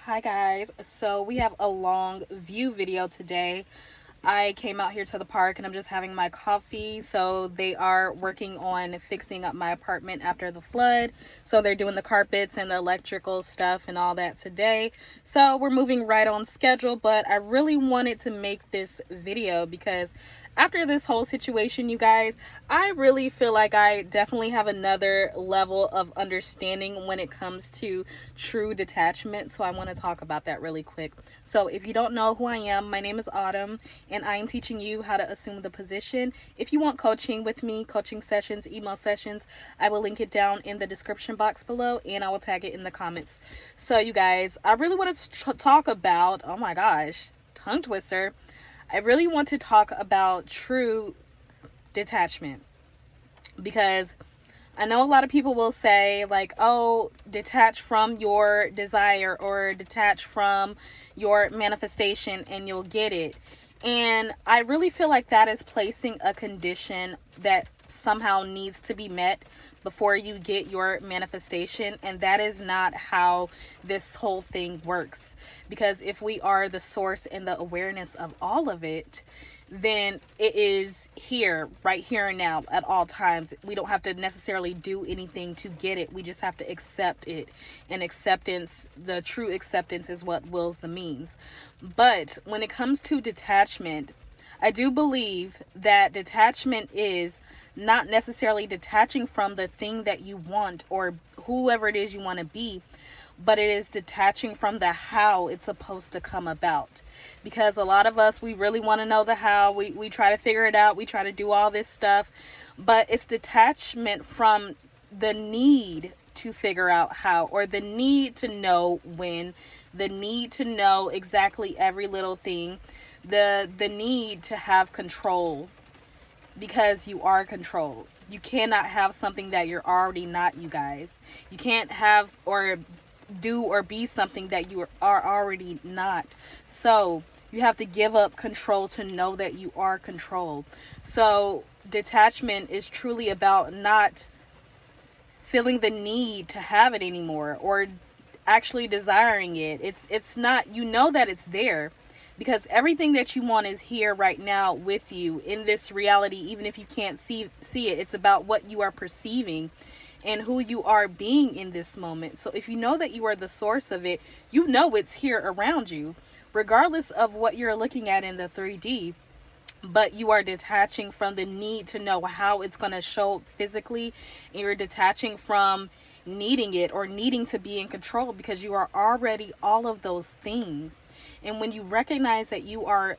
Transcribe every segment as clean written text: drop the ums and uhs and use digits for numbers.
Hi guys, so we have a long view video today. I came out here to the park and I'm just having my coffee. So they are working on fixing up my apartment after the flood. So they're doing the carpets and the electrical stuff and all that today. So we're moving right on schedule, but I really wanted to make this video because after this whole situation, you guys, I really feel like I definitely have another level of understanding when it comes to true detachment. So I want to talk about that really quick. So if you don't know who I am, my name is Autumn and I am teaching you how to assume the position. If you want coaching with me, coaching sessions, email sessions, I will link it down in the description box below and I will tag it in the comments. So you guys, I really want to talk about, oh my gosh, tongue twister. I really want to talk about true detachment because I know a lot of people will say like, oh, detach from your desire or detach from your manifestation and you'll get it. And I really feel like that is placing a condition that somehow needs to be met before you get your manifestation. And that is not how this whole thing works. Because if we are the source and the awareness of all of it, then it is here, right here and now at all times. We don't have to necessarily do anything to get it. We just have to accept it. And acceptance, the true acceptance, is what wills the means. But when it comes to detachment, I do believe that detachment is not necessarily detaching from the thing that you want or whoever it is you want to be, but it is detaching from the how it's supposed to come about. Because a lot of us, we really want to know the how. We try to figure it out. We try to do all this stuff. But it's detachment from the need to figure out how, or the need to know when, the need to know exactly every little thing, the need to have control, because you are controlled. You cannot have something that you're already not, you guys. You can't have or do or be something that you are already not. So you have to give up control to know that you are controlled. So detachment is truly about not feeling the need to have it anymore or actually desiring it. It's not, you know that it's there because everything that you want is here right now with you in this reality. Even if you can't see it, it's about what you are perceiving and who you are being in this moment. So if you know that you are the source of it, you know it's here around you regardless of what you're looking at in the 3D. But you are detaching from the need to know how it's going to show physically, and you're detaching from needing it or needing to be in control because you are already all of those things. And when you recognize that you are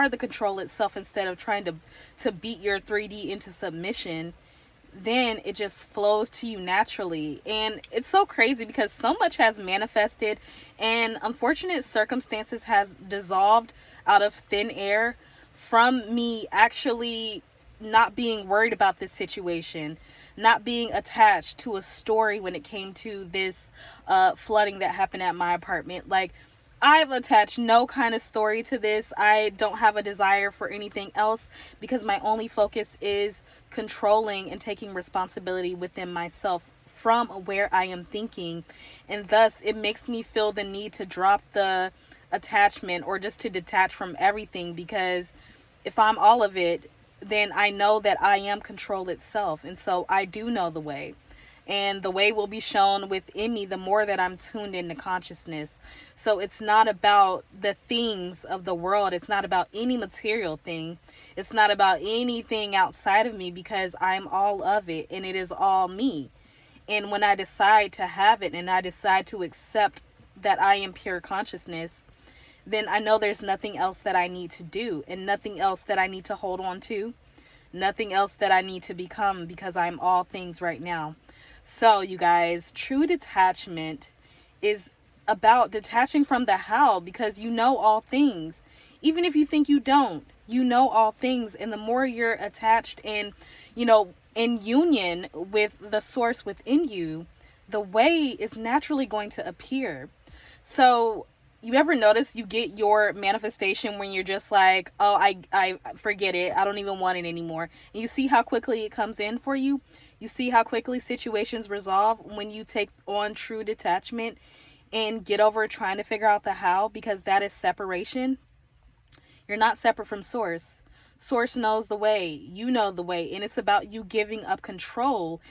the control itself instead of trying to beat your 3D into submission, then it just flows to you naturally. And it's so crazy because so much has manifested and unfortunate circumstances have dissolved out of thin air from me actually not being worried about this situation, not being attached to a story when it came to this flooding that happened at my apartment. Like, I've attached no kind of story to this. I don't have a desire for anything else because my only focus is controlling and taking responsibility within myself from where I am thinking. And thus, it makes me feel the need to drop the attachment or just to detach from everything, because if I'm all of it, then I know that I am control itself. And so I do know the way. And the way will be shown within me the more that I'm tuned into consciousness. So it's not about the things of the world. It's not about any material thing. It's not about anything outside of me, because I'm all of it and it is all me. And when I decide to have it and I decide to accept that I am pure consciousness, then I know there's nothing else that I need to do and nothing else that I need to hold on to, nothing else that I need to become, because I'm all things right now. So you guys, true detachment is about detaching from the how, because you know all things. Even if you think you don't, you know all things. And the more you're attached and, in union with the source within you, the way is naturally going to appear. So you ever notice you get your manifestation when you're just like, oh, I forget it. I don't even want it anymore. And you see how quickly it comes in for you. You see how quickly situations resolve when you take on true detachment. and get over trying to figure out the how, because that is separation. You're not separate from source. Source knows the way, you know the way, and it's about you giving up control.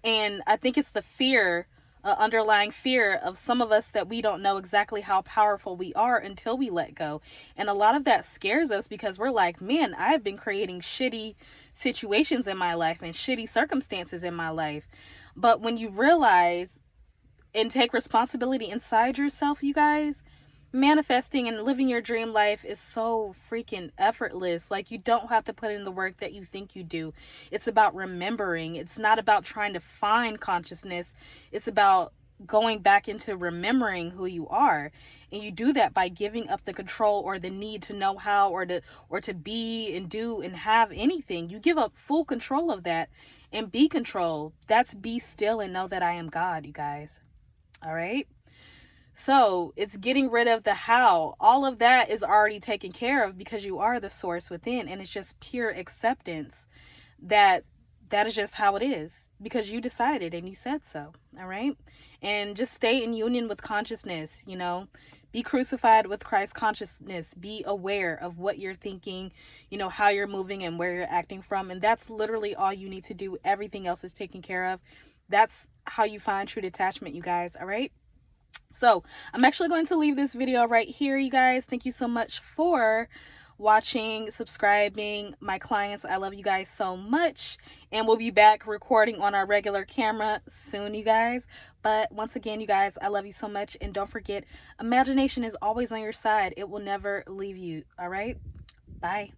And I think it's the fear, underlying fear of some of us, that we don't know exactly how powerful we are until we let go. And a lot of that scares us because we're like, man, I've been creating shitty situations in my life and shitty circumstances in my life. But when you realize and take responsibility inside yourself, you guys, manifesting and living your dream life is so freaking effortless. Like, you don't have to put in the work that you think you do. It's about remembering. It's not about trying to find consciousness. It's about going back into remembering who you are. And you do that by giving up the control or the need to know how, or to be and do and have anything. You give up full control of that and be controlled. That's be still and know that I am God, you guys. All right? So it's getting rid of the how. All of that is already taken care of because you are the source within, and it's just pure acceptance that that is just how it is because you decided and you said so. All right? And just stay in union with consciousness, you know. Be crucified with Christ consciousness. Be aware of what you're thinking, you know, how you're moving and where you're acting from. And that's literally all you need to do. Everything else is taken care of. That's how you find true detachment, you guys. All right? So I'm actually going to leave this video right here, you guys. Thank you so much for watching, subscribing. My clients, I love you guys so much, and we'll be back recording on our regular camera soon, you guys. But once again, you guys, I love you so much, and don't forget, imagination is always on your side. It will never leave you. All right, bye.